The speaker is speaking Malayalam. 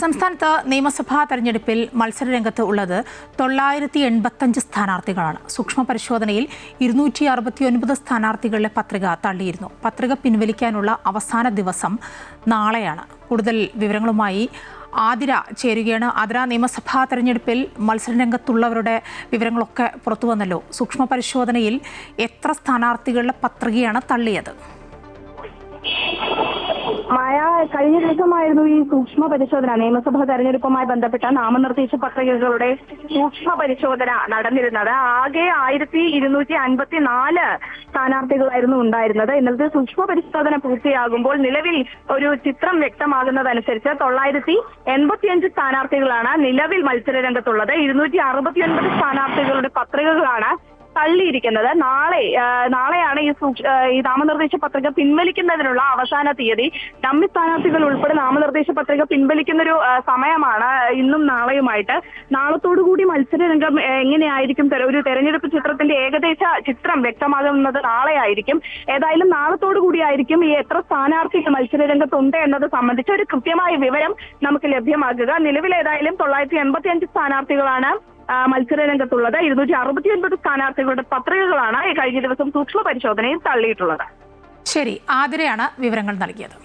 സംസ്ഥാനത്ത് നിയമസഭാ തെരഞ്ഞെടുപ്പിൽ മത്സരരംഗത്ത് ഉള്ളത് 985 സ്ഥാനാർത്ഥികളാണ്. സൂക്ഷ്മ പരിശോധനയിൽ 269 സ്ഥാനാർത്ഥികളുടെ പത്രിക തള്ളിയിരുന്നു. പത്രിക പിൻവലിക്കാനുള്ള അവസാന ദിവസം നാളെയാണ്. കൂടുതൽ വിവരങ്ങളുമായി ആതിര ചേരുകയാണ്. ആതിര, നിയമസഭാ തെരഞ്ഞെടുപ്പിൽ മത്സരരംഗത്തുള്ളവരുടെ വിവരങ്ങളൊക്കെ പുറത്തു വന്നല്ലോ. സൂക്ഷ്മ പരിശോധനയിൽ എത്ര സ്ഥാനാർത്ഥികളുടെ പത്രികയാണ് തള്ളിയത്? മായ, കഴിഞ്ഞ ദിവസമായിരുന്നു ഈ സൂക്ഷ്മ പരിശോധന. നിയമസഭാ തെരഞ്ഞെടുപ്പുമായി ബന്ധപ്പെട്ട നാമനിർദ്ദേശ പത്രികകളുടെ സൂക്ഷ്മ പരിശോധന നടന്നിരുന്നത്. ആകെ 1254 സ്ഥാനാർത്ഥികളായിരുന്നു ഉണ്ടായിരുന്നത്. ഇന്നത്തെ സൂക്ഷ്മ പരിശോധന പൂർത്തിയാകുമ്പോൾ നിലവിൽ ഒരു ചിത്രം വ്യക്തമാകുന്നതനുസരിച്ച് 985 സ്ഥാനാർത്ഥികളാണ് നിലവിൽ മത്സരരംഗത്തുള്ളത്. 269 സ്ഥാനാർത്ഥികളുടെ പത്രികകളാണ് തള്ളിയിരിക്കുന്നത്. നാളെയാണ് ഈ നാമനിർദ്ദേശ പത്രിക പിൻവലിക്കുന്നതിനുള്ള അവസാന തീയതി. ഡമ്മി സ്ഥാനാർത്ഥികൾ ഉൾപ്പെടെ നാമനിർദ്ദേശ പത്രിക പിൻവലിക്കുന്നൊരു സമയമാണ് ഇന്നും നാളെയുമായിട്ട്. നാളത്തോടുകൂടി മത്സരരംഗം എങ്ങനെയായിരിക്കും, ഒരു തെരഞ്ഞെടുപ്പ് ചിത്രത്തിന്റെ ഏകദേശ ചിത്രം വ്യക്തമാകുന്നത് നാളെയായിരിക്കും. ഏതായാലും നാളത്തോടുകൂടിയായിരിക്കും ഈ എത്ര സ്ഥാനാർത്ഥികൾ മത്സരരംഗത്തുണ്ട് എന്നത് സംബന്ധിച്ച് ഒരു കൃത്യമായ വിവരം നമുക്ക് ലഭ്യമാകുക. നിലവിൽ ഏതായാലും 985 സ്ഥാനാർത്ഥികളാണ് മത്സരരംഗത്തുള്ളത്. 269 സ്ഥാനാർത്ഥികളുടെ പത്രികകളാണ് കഴിഞ്ഞ ദിവസം സൂക്ഷ്മ പരിശോധനയിൽ തള്ളിയിട്ടുള്ളത്. ശരി, ആതിരയാണ് വിവരങ്ങൾ നൽകിയത്.